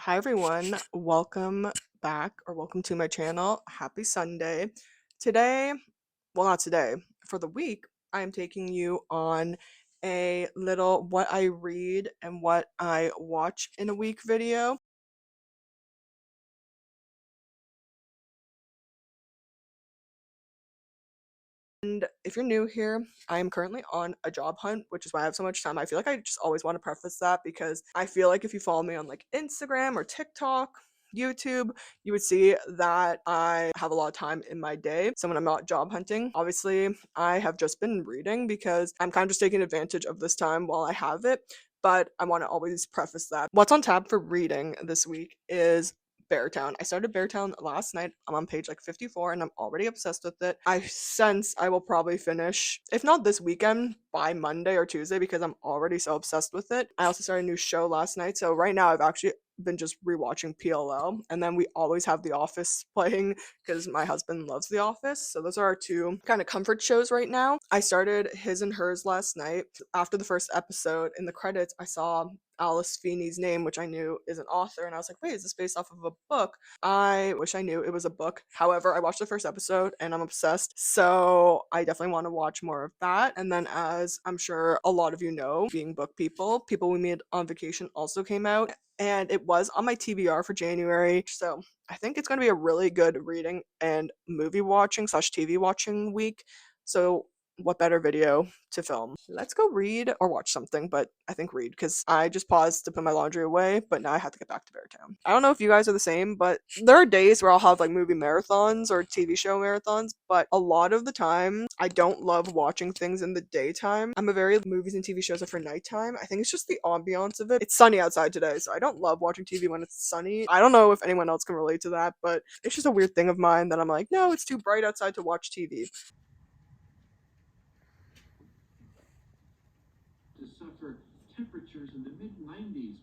Hi everyone, welcome back or welcome to my channel. Happy Sunday. Today, well not today, for the week, I am taking you on a little what I read and what I watch in a week video. And if you're new here, I am currently on a job hunt, which is why I have so much time. I feel like I just always want to preface that because I feel like if you follow me on like Instagram or TikTok, YouTube, you would see that I have a lot of time in my day. So when I'm not job hunting, obviously I have just been reading because I'm kind of just taking advantage of this time while I have it. But I want to always preface that. What's on tab for reading this week is Beartown. I started Beartown last night. I'm on page like 54 and I'm already obsessed with it. I sense I will probably finish, if not this weekend, by Monday or Tuesday because I'm already so obsessed with it. I also started a new show last night. So right now I've actually been just rewatching PLL, and then we always have The Office playing because my husband loves The Office. So those are our two kind of comfort shows right now. I started His and Hers last night. After the first episode, in the credits, I saw Alice Feeney's name, which I knew is an author, and I was like, wait, is this based off of a book? I wish I knew it was a book. However, I watched the first episode and I'm obsessed, so I definitely want to watch more of that. And then, as I'm sure a lot of you know, being book people we meet on vacation also came out, and it was on my TBR for January, so I think it's going to be a really good reading and movie watching slash TV watching week. So what better video to film? Let's go read or watch something, but I think read because I just paused to put my laundry away, but now I have to get back to Beartown. I don't know if you guys are the same, but there are days where I'll have like movie marathons or TV show marathons, but a lot of the time I don't love watching things in the daytime. I'm a very movies and TV shows are for nighttime. I think it's just the ambiance of it. It's sunny outside today, so I don't love watching TV when it's sunny. I don't know if anyone else can relate to that, but it's just a weird thing of mine that I'm like, no, it's too bright outside to watch TV. To suffer temperatures in the mid-90s.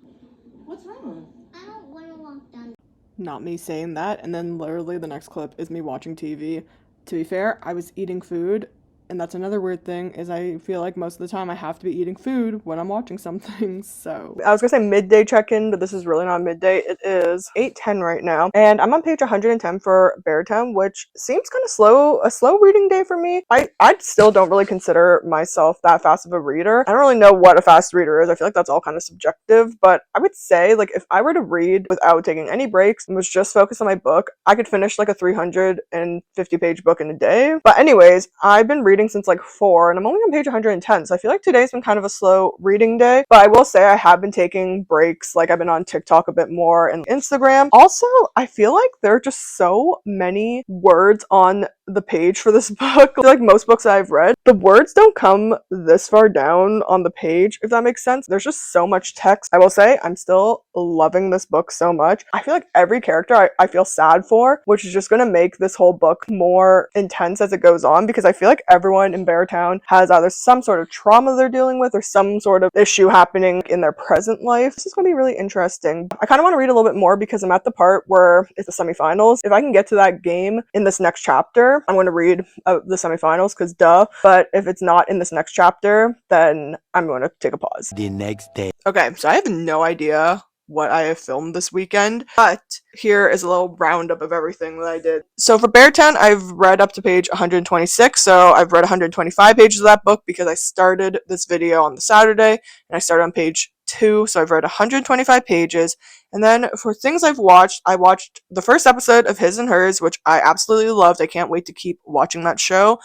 What's wrong? I don't want to walk down. Not me saying that, and then literally the next clip is me watching TV. To be fair, I was eating food, and that's another weird thing, is I feel like most of the time I have to be eating food when I'm watching something, so. I was gonna say midday check-in, but this is really not midday. It is 8:10 right now, and I'm on page 110 for Beartown, which seems kind of a slow reading day for me. I still don't really consider myself that fast of a reader. I don't really know what a fast reader is. I feel like that's all kind of subjective, but I would say, like, if I were to read without taking any breaks and was just focused on my book, I could finish like a 350-page book in a day. But anyways, I've been reading since like 4 and I'm only on page 110, so I feel like today's been kind of a slow reading day. But I will say I have been taking breaks, like I've been on TikTok a bit more and Instagram. Also, I feel like there are just so many words on the page for this book. Like most books I've read, the words don't come this far down on the page, if that makes sense. There's just so much text. I will say I'm still loving this book so much. I feel like every character I feel sad for, which is just going to make this whole book more intense as it goes on, because I feel like everyone in Beartown has either some sort of trauma they're dealing with or some sort of issue happening in their present life. This is going to be really interesting. I kind of want to read a little bit more because I'm at the part where it's the semifinals. If I can get to that game in this next chapter, I'm going to read the semifinals because duh. But if it's not in this next chapter, then I'm going to take a pause. The next day. Okay, so I have no idea what I have filmed this weekend, but here is a little roundup of everything that I did. So for Beartown, I've read up to page 126, so I've read 125 pages of that book because I started this video on the Saturday, and I started on page 2, so I've read 125 pages. And then for things I watched the first episode of His and Hers, which I absolutely loved. I can't wait to keep watching that show.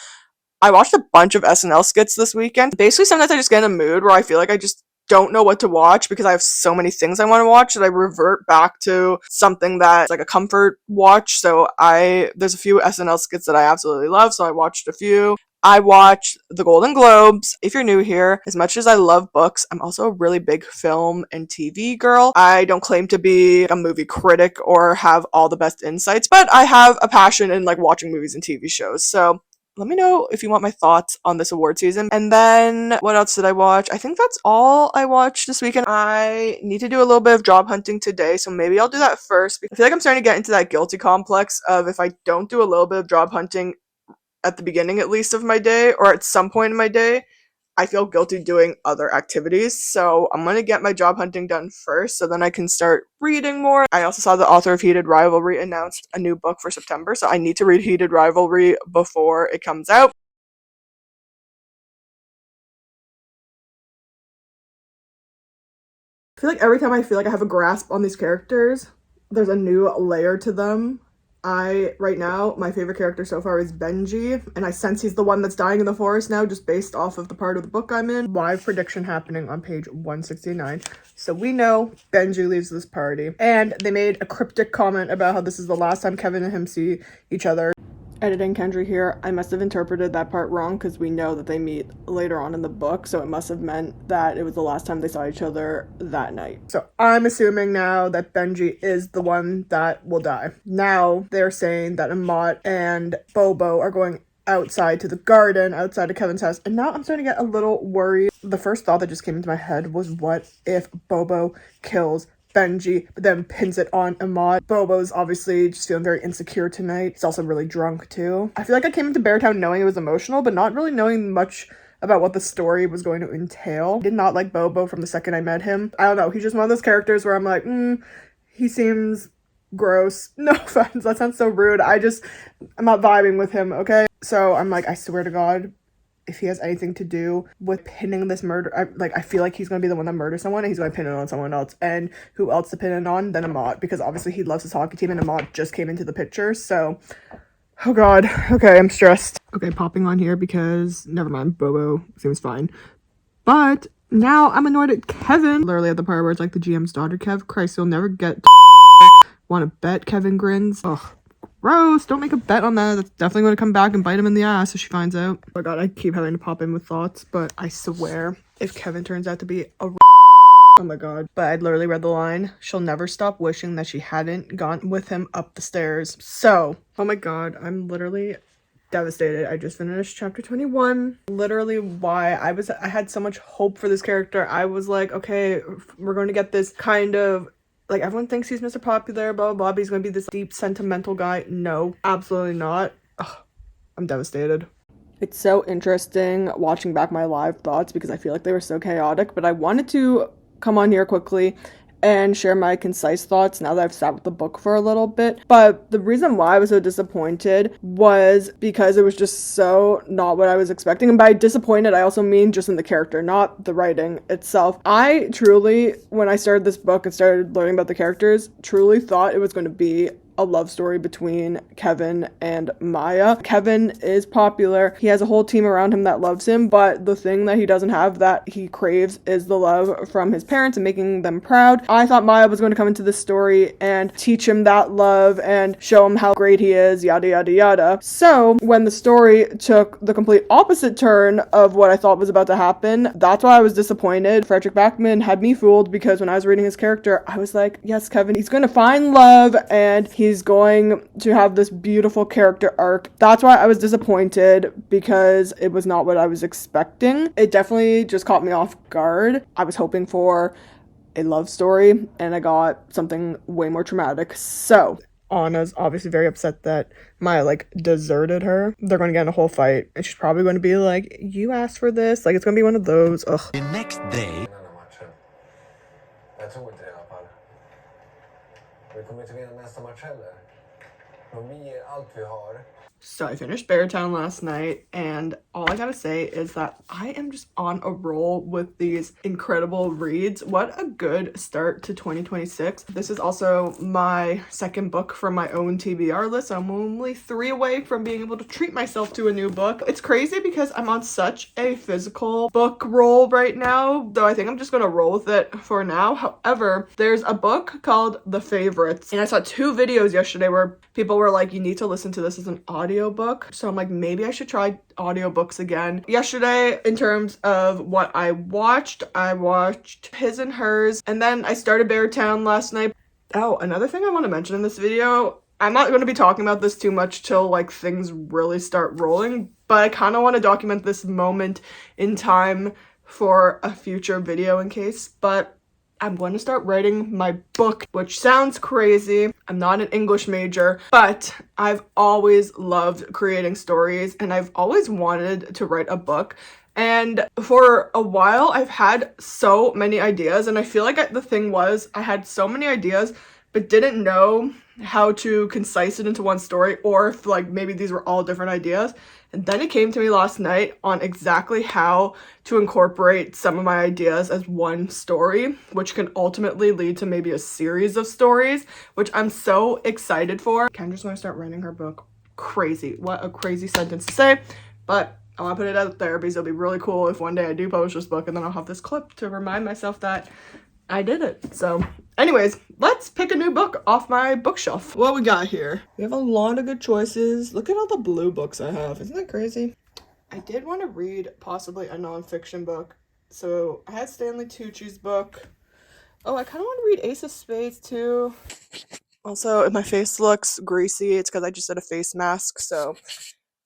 I watched a bunch of SNL skits this weekend. Basically, sometimes I just get in a mood where I feel like I just don't know what to watch because I have so many things I want to watch that I revert back to something that's like a comfort watch. So there's a few SNL skits that I absolutely love, so I watched a few. I watched the Golden Globes. If you're new here, as much as I love books, I'm also a really big film and TV girl. I don't claim to be a movie critic or have all the best insights, but I have a passion in like watching movies and TV shows. So let me know if you want my thoughts on this award season. And then what else did I watch? I think that's all I watched this weekend. I need to do a little bit of job hunting today, so maybe I'll do that first. I feel like I'm starting to get into that guilty complex of if I don't do a little bit of job hunting at the beginning at least of my day or at some point in my day, I feel guilty doing other activities. So I'm going to get my job hunting done first so then I can start reading more. I also saw the author of Heated Rivalry announced a new book for September, so I need to read Heated Rivalry before it comes out. I feel like every time I feel like I have a grasp on these characters, there's a new layer to them. Right now, my favorite character so far is Benji, and I sense he's the one that's dying in the forest now, just based off of the part of the book I'm in. Live prediction happening on page 169. So we know Benji leaves this party, and they made a cryptic comment about how this is the last time Kevin and him see each other. Editing Kendra here, I must have interpreted that part wrong because we know that they meet later on in the book, so it must have meant that it was the last time they saw each other that night. So I'm assuming now that Benji is the one that will die. Now they're saying that Amat and Bobo are going outside to the garden outside of Kevin's house, and now I'm starting to get a little worried. The first thought that just came into my head was, what if Bobo kills Benji, but then pins it on Amat? Bobo's obviously just feeling very insecure tonight. He's also really drunk too. I feel like I came into Beartown knowing it was emotional, but not really knowing much about what the story was going to entail. I did not like Bobo from the second I met him. I don't know, he's just one of those characters where I'm like, he seems gross. No offense, that sounds so rude. I'm not vibing with him, okay? So I'm like, I swear to God, if he has anything to do with pinning this murder, I feel like he's going to be the one that murders someone, and he's going to pin it on someone else. And who else to pin it on than Amat? Because obviously he loves his hockey team, and Amat just came into the picture. So, oh God. Okay, I'm stressed. Okay, popping on here because, never mind, Bobo seems fine. But now I'm annoyed at Kevin. Literally at the part where it's like the GM's daughter, Kev. Christ, you'll never get want to bet, Kevin grins. Ugh. Gross, don't make a bet on that. That's definitely going to come back and bite him in the ass if she finds out. Oh my God, I keep having to pop in with thoughts, but I swear, if Kevin turns out to be a oh my God. But I'd literally read the line, she'll never stop wishing that she hadn't gone with him up the stairs. So, oh my God, I'm literally devastated. I just finished chapter 21. Literally why I had so much hope for this character. I was like, okay, we're going to get this kind of, like, everyone thinks he's Mr. Popular, blah, blah, blah, but he's going to be this deep, sentimental guy. No, absolutely not. Ugh, I'm devastated. It's so interesting watching back my live thoughts because I feel like they were so chaotic, but I wanted to come on here quickly and share my concise thoughts now that I've sat with the book for a little bit. But the reason why I was so disappointed was because it was just so not what I was expecting. And by disappointed, I also mean just in the character, not the writing itself. I truly, when I started this book and started learning about the characters, truly thought it was going to be a love story between Kevin and Maya. Kevin is popular. He has a whole team around him that loves him, but the thing that he doesn't have that he craves is the love from his parents and making them proud. I thought Maya was going to come into this story and teach him that love and show him how great he is, yada, yada, yada. So when the story took the complete opposite turn of what I thought was about to happen, that's why I was disappointed. Frederick Backman had me fooled because when I was reading his character, I was like, yes, Kevin, he's going to find love and he's going to have this beautiful character arc. That's why I was disappointed, because it was not what I was expecting. It definitely just caught me off guard. I was hoping for a love story and I got something way more traumatic. So Anna's obviously very upset that Maya deserted her. They're going to get in a whole fight and she's probably going to be like, you asked for this. It's going to be one of those. Ugh. The next day. Jag tror inte det i alla fall. Vi kommer inte vinna nästa match heller. Men vi ger allt vi har. So I finished Beartown last night, and all I gotta say is that I am just on a roll with these incredible reads. What a good start to 2026. This is also my second book from my own TBR list. I'm only 3 away from being able to treat myself to a new book. It's crazy because I'm on such a physical book roll right now, though I think I'm just gonna roll with it for now. However, there's a book called The Favorites, and I saw 2 videos yesterday where people were like, you need to listen to this as an audiobook. So I'm like, maybe I should try audiobooks again. Yesterday, in terms of what I watched His and Hers, and then I started Beartown last night. Oh, another thing I want to mention in this video, I'm not going to be talking about this too much till things really start rolling, but I kind of want to document this moment in time for a future video in case. But I'm going to start writing my book, which sounds crazy. I'm not an English major, but I've always loved creating stories and I've always wanted to write a book. And for a while, I've had so many ideas, and I feel like the thing was I had so many ideas, but didn't know how to concise it into one story, or if like maybe these were all different ideas. And then it came to me last night on exactly how to incorporate some of my ideas as one story, which can ultimately lead to maybe a series of stories, which I'm so excited for. Kendra's gonna start writing her book. Crazy. What a crazy sentence to say, but I want to put it out there because it'll be really cool if one day I do publish this book and then I'll have this clip to remind myself that I did it. So anyways, let's pick a new book off my bookshelf. What we got here? We have a lot of good choices. Look at all the blue books I have. Isn't that crazy? I did want to read possibly a nonfiction book. So I had Stanley Tucci's book. Oh, I kind of want to read Ace of Spades too. Also, if my face looks greasy, it's because I just did a face mask, so...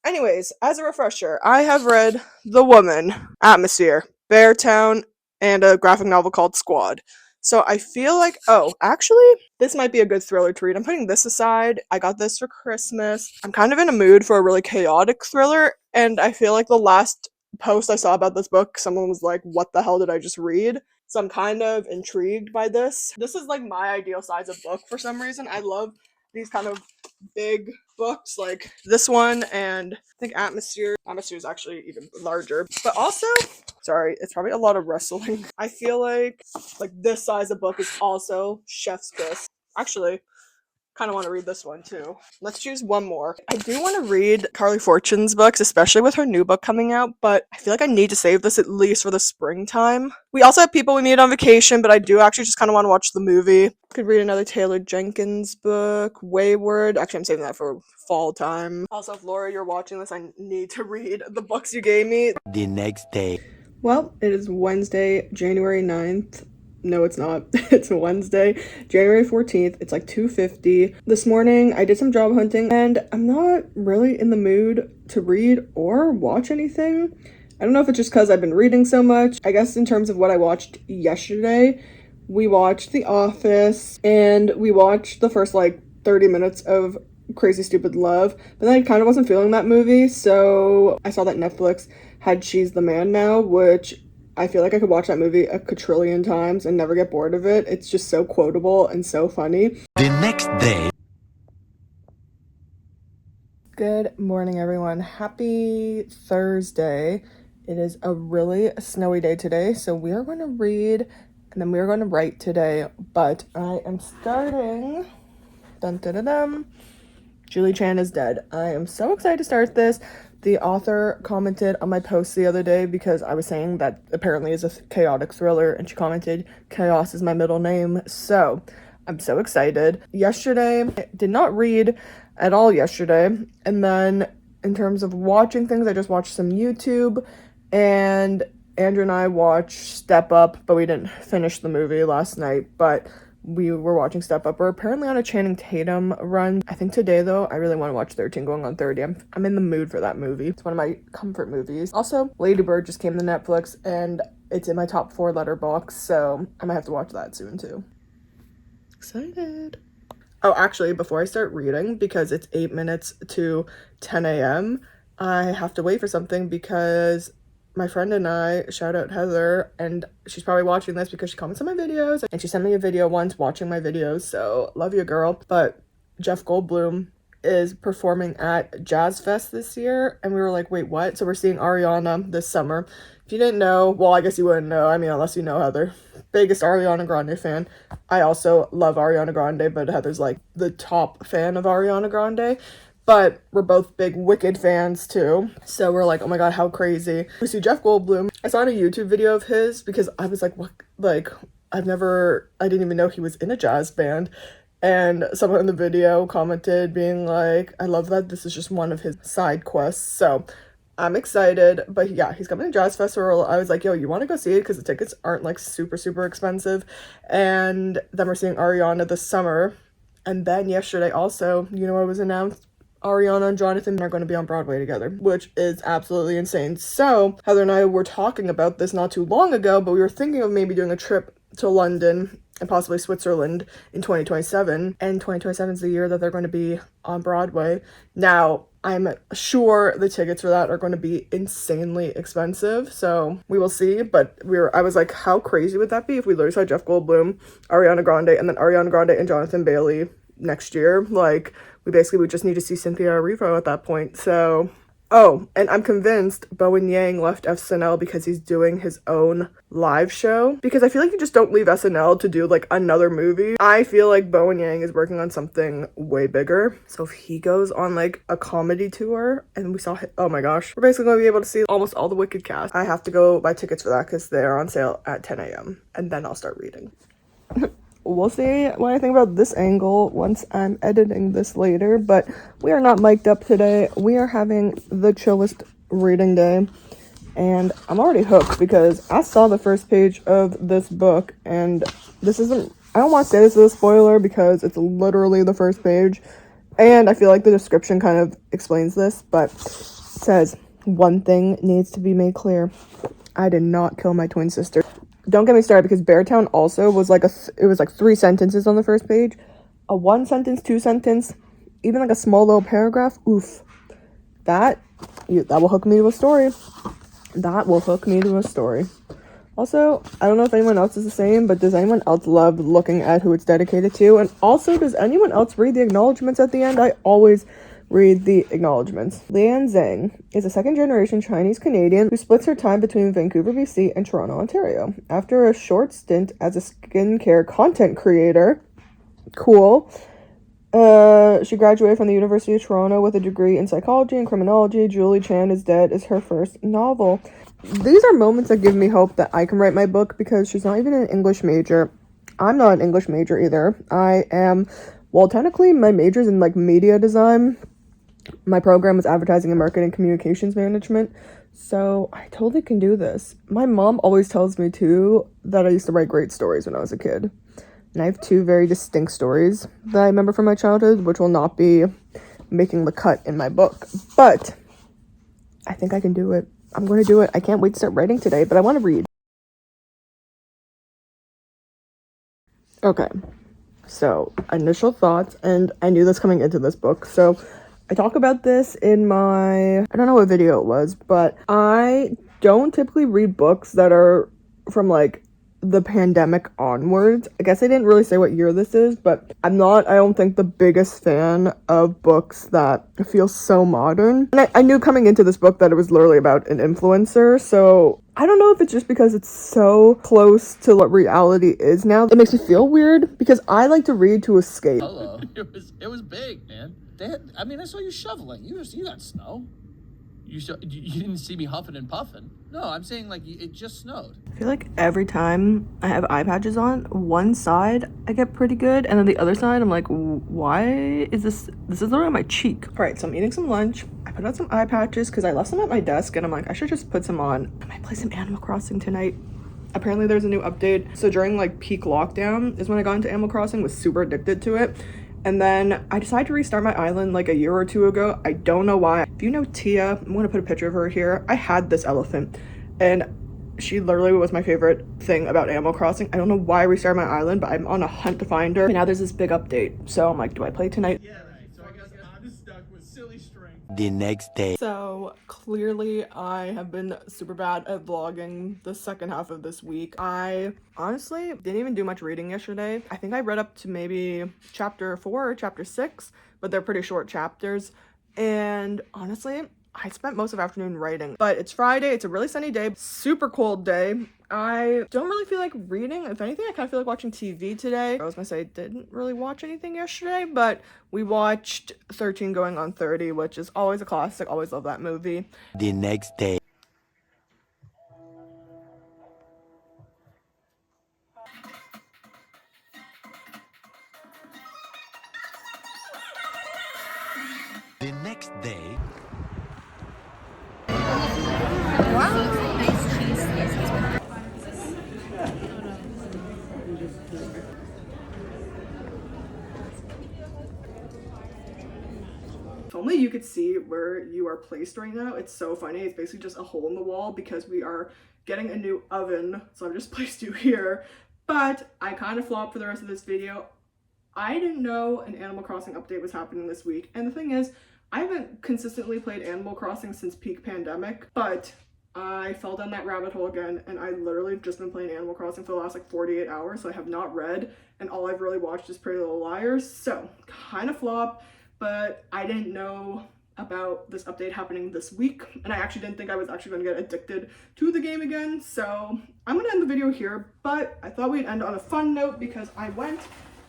Anyways, as a refresher, I have read The Woman, Atmosphere, Beartown, and a graphic novel called Squad. So I feel like, oh, actually, this might be a good thriller to read. I'm putting this aside. I got this for Christmas. I'm kind of in a mood for a really chaotic thriller, and I feel like the last post I saw about this book, someone was like, what the hell did I just read? So I'm kind of intrigued by this. This is like my ideal size of book for some reason. I love these kind of big books like this one, and I think Atmosphere is actually even larger, but also, sorry, it's probably a lot of rustling. I feel like this size of book is also chef's kiss. Actually, kind of want to read this one too. Let's choose one more. I do want to read Carly Fortune's books, especially with her new book coming out, but I feel like I need to save this at least for the springtime. We also have People We Meet on Vacation, but I do actually just kind of want to watch the movie. Could read another Taylor Jenkins book, Wayward. Actually, I'm saving that for fall time. Also, if Laura, you're watching this, I need to read the books you gave me. The next day. Well, it is Wednesday, January 9th. No, it's not. It's Wednesday, January 14th. It's like 2:50. This morning, I did some job hunting, and I'm not really in the mood to read or watch anything. I don't know if it's just because I've been reading so much. I guess in terms of what I watched yesterday, we watched The Office, and we watched the first, 30 minutes of Crazy Stupid Love, but then I kind of wasn't feeling that movie, so I saw that Netflix had She's the Man Now, which... I feel like I could watch that movie a quadrillion times and never get bored of it. It's just so quotable and so funny. The next day. Good morning, everyone. Happy Thursday. It is a really snowy day today, so we are going to read and then we are going to write today. But I am starting... Dun, dun, dun, dun. Julie Chan is Dead. I am so excited to start this. The author commented on my post the other day because I was saying that apparently is a chaotic thriller, and she commented, "Chaos is my middle name." So I'm so excited. Yesterday, I did not read at all yesterday. And then in terms of watching things, I just watched some YouTube, and Andrew and I watched Step Up, but we didn't finish the movie last night. But we were watching Step Up. We're apparently on a Channing Tatum run. I think today, though, I really want to watch 13 Going on 30. I'm in the mood for that movie. It's one of my comfort movies. Also, Lady Bird just came to Netflix, and it's in my top 4 letterbox, so I might have to watch that soon, too. Excited. Oh, actually, before I start reading, because it's 8 minutes to 10 a.m., I have to wait for something because... my friend and I, shout out Heather, and she's probably watching this because she comments on my videos, and she sent me a video once watching my videos, so love you, girl. But Jeff Goldblum is performing at Jazz Fest this year, and we were like, wait, what? So we're seeing Ariana this summer. If you didn't know, well, I guess you wouldn't know, I mean, unless you know Heather. Biggest Ariana Grande fan. I also love Ariana Grande, but Heather's like the top fan of Ariana Grande. But we're both big Wicked fans too. So we're like, oh my god, how crazy. We see Jeff Goldblum. I saw a YouTube video of his because I was like, what? Like, I didn't even know he was in a jazz band. And someone in the video commented being like, I love that this is just one of his side quests. So I'm excited. But yeah, he's coming to Jazz Festival. I was like, yo, you want to go see it? Because the tickets aren't like super, super expensive. And then we're seeing Ariana this summer. And then yesterday also, you know what was announced? Ariana and Jonathan are going to be on Broadway together, which is absolutely insane. So Heather and I were talking about this not too long ago, but we were thinking of maybe doing a trip to London and possibly Switzerland in 2027. And 2027 is the year that they're going to be on Broadway. Now, I'm sure the tickets for that are going to be insanely expensive, so we will see. But I was like, how crazy would that be if we literally saw Jeff Goldblum, Ariana Grande, and then Ariana Grande and Jonathan Bailey next year? Like, we basically would just need to see Cynthia Erivo at that point. So, oh, and I'm convinced Bowen Yang left SNL because he's doing his own live show. Because I feel like you just don't leave SNL to do like another movie. I feel like Bowen Yang is working on something way bigger. So if he goes on like a comedy tour and we saw him, oh my gosh, we're basically gonna be able to see almost all the Wicked cast. I have to go buy tickets for that because they're on sale at 10 a.m. and then I'll start reading. We'll see what I think about this angle once I'm editing this later, but we are not mic'd up today. We are having the chillest reading day, and I'm already hooked because I saw the first page of this book, and this isn't, I don't want to say this is a spoiler because it's literally the first page, and I feel like the description kind of explains this, but it says, one thing needs to be made clear. I did not kill my twin sister. Don't get me started because Beartown also was like it was like 3 sentences on the first page. A 1 sentence, 2 sentence, even like a small little paragraph. Oof. That will hook me to a story. That will hook me to a story. Also, I don't know if anyone else is the same, but does anyone else love looking at who it's dedicated to? And also, does anyone else read the acknowledgements at the end? I always read the acknowledgements. Lian Zhang is a second-generation Chinese-Canadian who splits her time between Vancouver, BC and Toronto, Ontario. After a short stint as a skincare content creator, cool, she graduated from the University of Toronto with a degree in psychology and criminology. Julie Chan is Dead is her first novel. These are moments that give me hope that I can write my book because she's not even an English major. I'm not an English major either. I am, well, technically my major's in like media design. My program is advertising and marketing communications management, so I totally can do this. My mom always tells me too that I used to write great stories when I was a kid, and I have 2 very distinct stories that I remember from my childhood, which will not be making the cut in my book, but I think I can do it. I'm going to do it. I can't wait to start writing today, but I want to read. Okay, so initial thoughts, and I knew this coming into this book, so I talk about this in my, I don't know what video it was, but I don't typically read books that are from like the pandemic onwards. I guess I didn't really say what year this is, but I don't think the biggest fan of books that feel so modern. And I knew coming into this book that it was literally about an influencer, so I don't know if it's just because it's so close to what reality is now. It makes me feel weird because I like to read to escape. Hello. It was big, man. I saw you shoveling. You got snow. You didn't see me huffing and puffing. No, I'm saying like it just snowed. I feel like every time I have eye patches on, one side I get pretty good, and then the other side I'm like, why is this is literally on my cheek. All right, so I'm eating some lunch. I put on some eye patches because I left them at my desk, and I'm like, I should just put some on. I might play some Animal Crossing tonight. Apparently there's a new update. So during like peak lockdown is when I got into Animal Crossing, was super addicted to it. And then I decided to restart my island like a year or 2 ago. I don't know why. If you know Tia, I'm going to put a picture of her here. I had this elephant, and she literally was my favorite thing about Animal Crossing. I don't know why I restarted my island, but I'm on a hunt to find her. And now there's this big update. So I'm like, do I play tonight? Yeah, right. So I guess I'm stuck with silly string. The next day. So clearly I have been super bad at vlogging the second half of this week. I honestly didn't even do much reading yesterday. I think I read up to maybe chapter 4 or chapter 6, but they're pretty short chapters. And honestly, I spent most of the afternoon writing. But it's Friday, it's a really sunny day, super cold day. I don't really feel like reading. If anything, I kind of feel like watching TV today. I was gonna say I didn't really watch anything yesterday, but we watched 13 Going on 30, which is always a classic. Always love that movie. The next day. The next day. If only you could see where you are placed right now. It's so funny. It's basically just a hole in the wall because we are getting a new oven. So I've just placed you here. But I kind of flopped for the rest of this video. I didn't know an Animal Crossing update was happening this week. And the thing is, I haven't consistently played Animal Crossing since peak pandemic, but I fell down that rabbit hole again, and I literally just been playing Animal Crossing for the last like 48 hours, so I have not read, and all I've really watched is Pretty Little Liars, so kind of flop, but I didn't know about this update happening this week, and I actually didn't think I was actually going to get addicted to the game again, so I'm going to end the video here, but I thought we'd end on a fun note because I went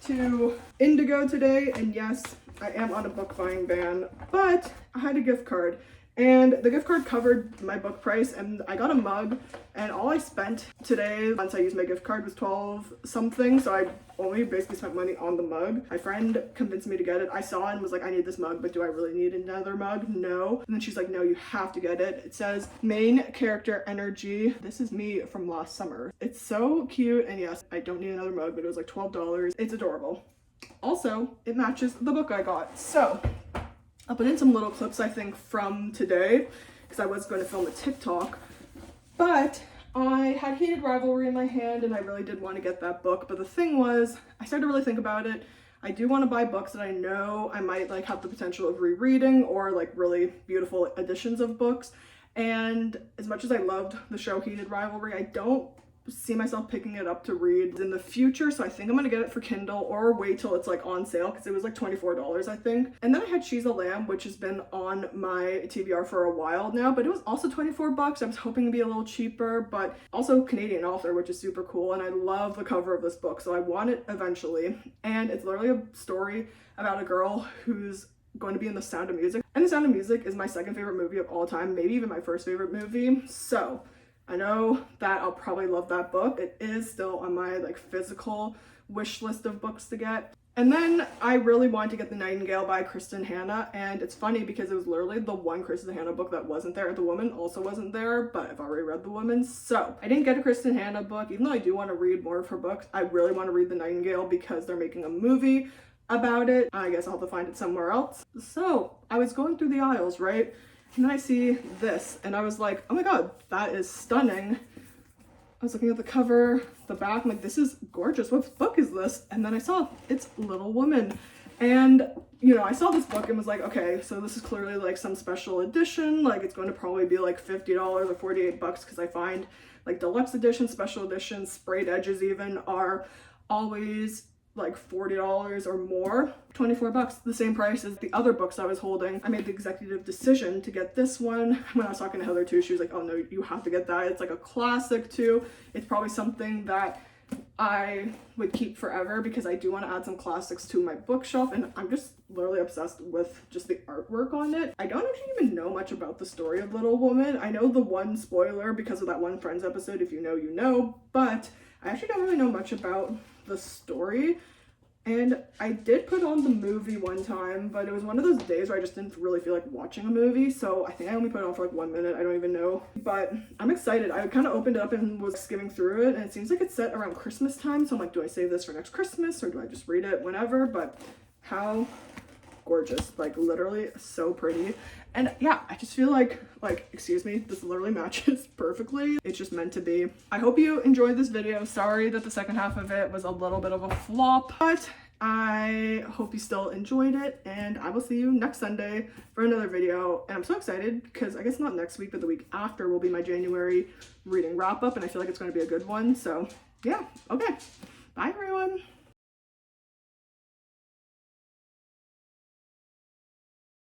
to Indigo today, and yes, I am on a book buying ban, but I had a gift card, and the gift card covered my book price, and I got a mug, and all I spent today once I used my gift card was 12 something, so I only basically spent money on the mug. My friend convinced me to get it. I saw it and was like, I need this mug, but do I really need another mug? No. And then she's like, no, you have to get it. It says main character energy. This is me from last summer. It's so cute, and yes, I don't need another mug, but it was like $12. It's adorable. Also, it matches the book I got. So I'll put in some little clips, I think, from today, because I was going to film a TikTok, but I had Heated Rivalry in my hand, and I really did want to get that book, but the thing was, I started to really think about it. I do want to buy books that I know I might like have the potential of rereading, or like really beautiful editions of books, and as much as I loved the show Heated Rivalry, I don't see myself picking it up to read in the future, so I think I'm gonna get it for Kindle or wait till it's like on sale, because it was like $24 I think. And then I had She's a Lamb, which has been on my TBR for a while now, but it was also 24 bucks. I was hoping to be a little cheaper, but also Canadian author, which is super cool, and I love the cover of this book, so I want it eventually. And it's literally a story about a girl who's going to be in The Sound of Music, and The Sound of Music is my second favorite movie of all time, maybe even my first favorite movie, so I know that I'll probably love that book. It is still on my like physical wish list of books to get. And then I really wanted to get The Nightingale by Kristen Hanna, and it's funny because it was literally the one Kristen Hanna book that wasn't there. The Woman also wasn't there, but I've already read The Woman, so I didn't get a Kristen Hanna book, even though I do want to read more of her books. I really want to read The Nightingale because they're making a movie about it. I guess I'll have to find it somewhere else. So I was going through the aisles, right? And then I see this, and I was like, oh my god, that is stunning. I was looking at the cover, the back, I'm like, this is gorgeous. What book is this? And then I saw it's Little Woman. And, you know, I saw this book and was like, okay, so this is clearly like some special edition. Like, it's going to probably be like $50 or 48 bucks, because I find like deluxe editions, special editions, sprayed edges even are always like $40 or more. 24 bucks, the same price as the other books I was holding. I made the executive decision to get this one. When I was talking to Heather too, she was like, oh no, you have to get that. It's like a classic too. It's probably something that I would keep forever, because I do want to add some classics to my bookshelf, and I'm just literally obsessed with just the artwork on it. I don't actually even know much about the story of Little Woman. I know the one spoiler because of that one Friends episode, if you know, you know, but I actually don't really know much about the story. And I did put on the movie one time, but it was one of those days where I just didn't really feel like watching a movie, so I think I only put it on for like 1 minute. I don't even know, but I'm excited. I kind of opened it up and was skimming through it, and it seems like it's set around Christmas time, so I'm like, do I save this for next Christmas or do I just read it whenever? But how gorgeous, like literally so pretty. And yeah, I just feel like excuse me, this literally matches perfectly. It's just meant to be. I hope you enjoyed this video. Sorry that the second half of it was a little bit of a flop, but I hope you still enjoyed it, and I will see you next Sunday for another video. And I'm so excited because I guess not next week, but the week after will be my January reading wrap up, and I feel like it's going to be a good one. So yeah, okay, bye everyone.